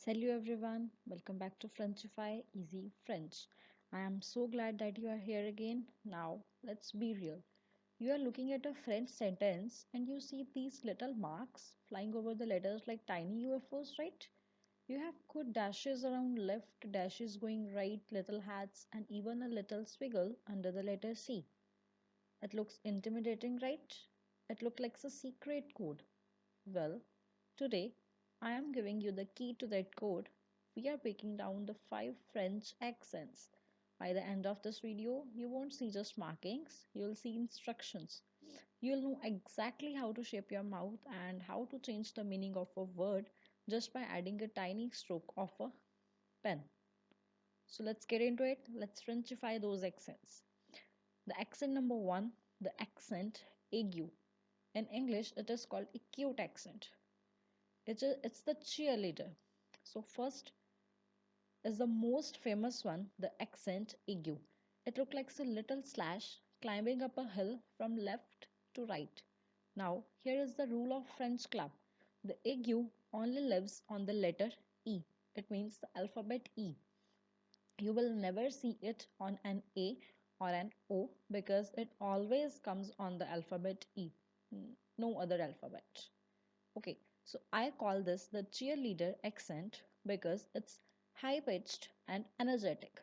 Salut everyone, welcome back to Frenchify Easy French. I am so glad that you are here again. Now, let's be real. You are looking at a French sentence and you see these little marks flying over the letters like tiny UFOs, right? You have good dashes around left, dashes going right, little hats, and even a little swiggle under the letter C. It looks intimidating, right? It looks like a secret code. Well, today I am giving you the key to that code. We are breaking down the 5 French accents. By the end of this video, you won't see just markings, you'll see instructions. You'll know exactly how to shape your mouth and how to change the meaning of a word just by adding a tiny stroke of a pen. So let's get into it. Let's Frenchify those accents. The accent number 1, the accent aigu. In English, it is called acute accent. It's the cheerleader. So first is the most famous one, the accent aigu. It looks like a little slash climbing up a hill from left to right. Now here is the rule of French club. The aigu only lives on the letter E. It means the alphabet E. You will never see it on an A or an O because it always comes on the alphabet E. No other alphabet. Okay, so I call this the cheerleader accent because it's high pitched and energetic.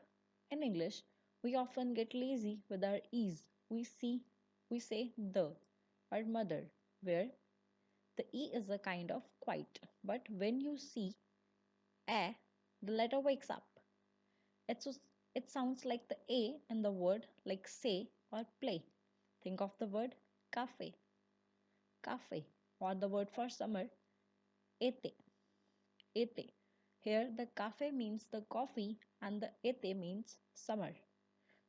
In English, we often get lazy with our E's. We say the or mother, where the E is a kind of quiet. But when you see A, the letter wakes up. It sounds like the A in the word like say or play. Think of the word cafe, cafe, or the word for summer, ete. Ete. Here the cafe means the coffee and the ete means summer.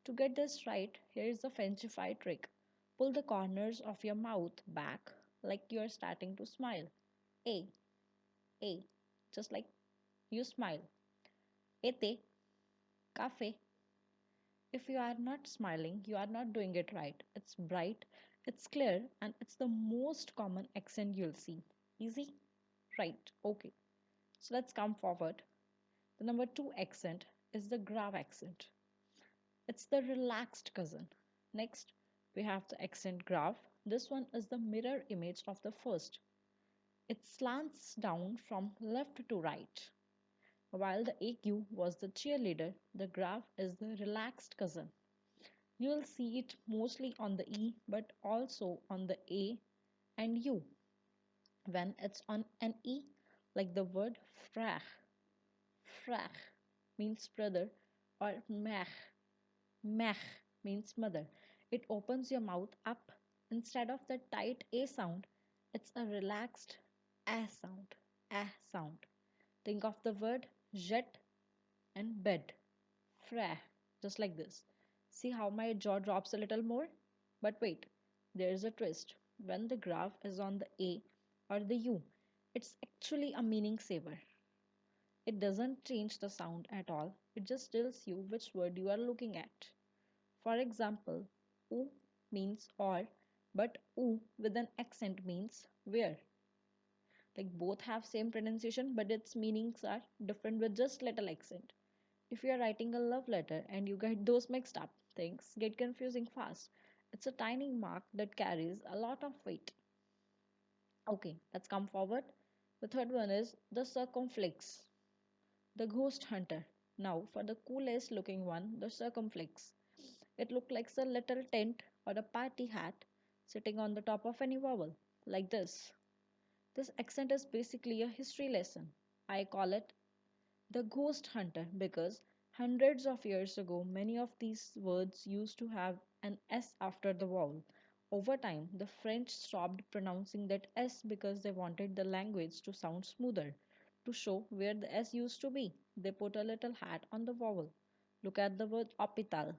To get this right, here is a Frenchify trick. Pull the corners of your mouth back like you are starting to smile. A, A, just like you smile. Ete, cafe. If you are not smiling, you are not doing it right. It's bright, it's clear, and it's the most common accent you'll see. Easy? Right, okay. So let's come forward. The number 2 accent is the grave accent. It's the relaxed cousin. Next, we have the accent grave. This one is the mirror image of the first. It slants down from left to right. While the AQ was the cheerleader, the grave is the relaxed cousin. You will see it mostly on the E but also on the A and U. When it's on an E, like the word frère, frère means brother, or mère, mère means mother. It opens your mouth up. Instead of the tight A sound, it's a relaxed A sound. A sound. Think of the word jet and bed. Frère. Just like this. See how my jaw drops a little more? But wait, there is a twist. When the graph is on the A or the U, it's actually a meaning saver. It doesn't change the sound at all, it just tells you which word you are looking at. For example, u means or, but u with an accent means where. Like both have same pronunciation, but its meanings are different with just little accent. If you are writing a love letter and you get those mixed up, things get confusing fast. It's a tiny mark that carries a lot of weight. Okay, let's come forward. The third one is the circumflex, the ghost hunter. Now, for the coolest looking one, the circumflex. It looked like a little tent or a party hat sitting on the top of any vowel, like this. This accent is basically a history lesson. I call it the ghost hunter because hundreds of years ago, many of these words used to have an S after the vowel. Over time, the French stopped pronouncing that S because they wanted the language to sound smoother. To show where the S used to be, they put a little hat on the vowel. Look at the word hôpital.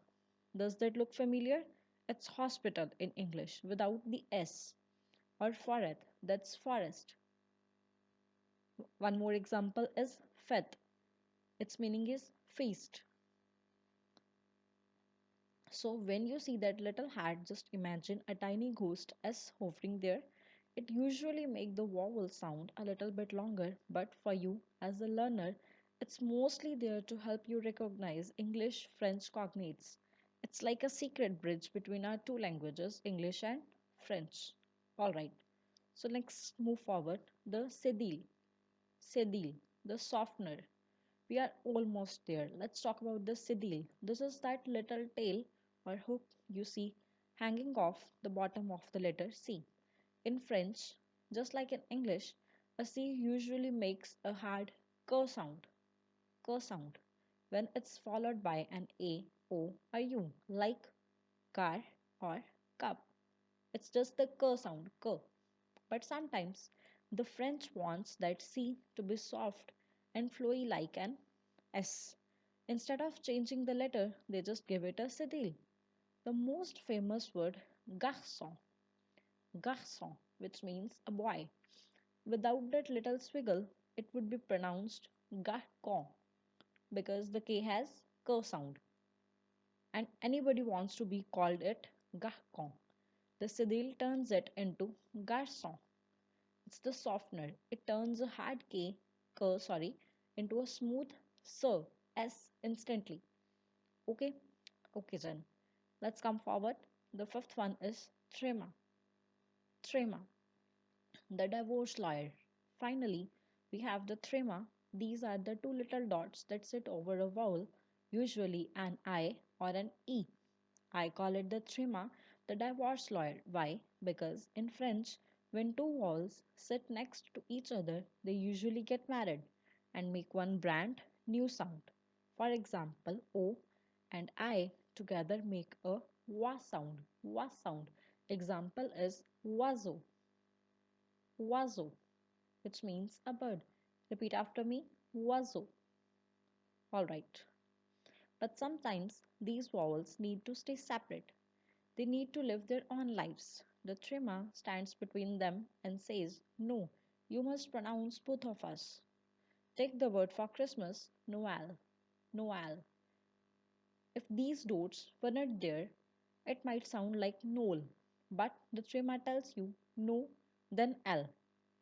Does that look familiar? It's hospital in English without the S. Or forêt, that's forest. One more example is fête. Its meaning is feast. So when you see that little hat, just imagine a tiny ghost S hovering there. It usually make the vowel sound a little bit longer, but for you as a learner, it's mostly there to help you recognize English French cognates. It's like a secret bridge between our two languages, English and French. All right. So let's move forward. The Cédille, Cédille, the softener. We are almost there. Let's talk about the Cédille. This is that little tail or hook you see hanging off the bottom of the letter C. In French, just like in English, a C usually makes a hard k sound, when it's followed by an A, O, or U, like car or cup. It's just the k sound, k. But sometimes the French wants that C to be soft and flowy like an S. Instead of changing the letter, they just give it a cedille. The most famous word, garçon, garçon, which means a boy. Without that little swiggle, it would be pronounced garcon because the K has k sound. And anybody wants to be called it garcon. The cedille turns it into garçon. It's the softener. It turns a hard into a smooth S instantly. Okay? Okay, then. Let's come forward. The fifth one is Tréma. Tréma, the divorce lawyer. Finally, we have the Tréma. These are the two little dots that sit over a vowel, usually an I or an E. I call it the Tréma, the divorce lawyer. Why? Because in French, when two vowels sit next to each other, they usually get married and make one brand new sound. For example, O and I together make a wa sound. Wa sound. Example is oiseau, oiseau, which means a bird. Repeat after me, oiseau. Alright. But sometimes these vowels need to stay separate. They need to live their own lives. The trimmer stands between them and says, no, you must pronounce both of us. Take the word for Christmas, Noel. Noel. If these dots were not there, it might sound like Noel. But the trimmer tells you no, then L.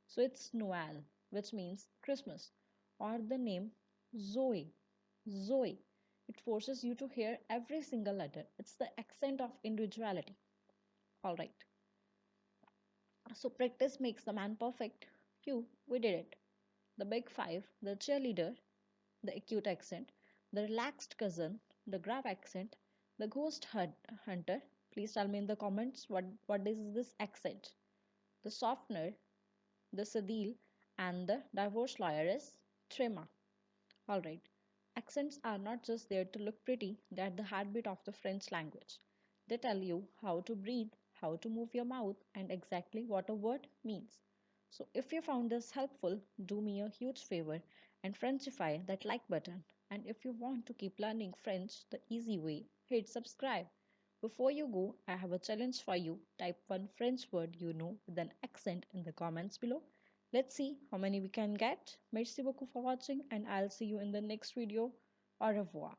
So it's Noel, which means Christmas. Or the name Zoe. Zoe. It forces you to hear every single letter. It's the accent of individuality. Alright. So practice makes the man perfect. We did it. The big five, the cheerleader, the acute accent, the relaxed cousin, the grave accent, the hunter. Please tell me in the comments what is this accent. The softener, the Cédille, and the divorce lawyer is Tréma. Alright, accents are not just there to look pretty, they are the heartbeat of the French language. They tell you how to breathe, how to move your mouth, and exactly what a word means. So, if you found this helpful, do me a huge favor and Frenchify that like button. And if you want to keep learning French the easy way, hit subscribe. Before you go, I have a challenge for you. Type one French word you know with an accent in the comments below. Let's see how many we can get. Merci beaucoup for watching and I'll see you in the next video. Au revoir.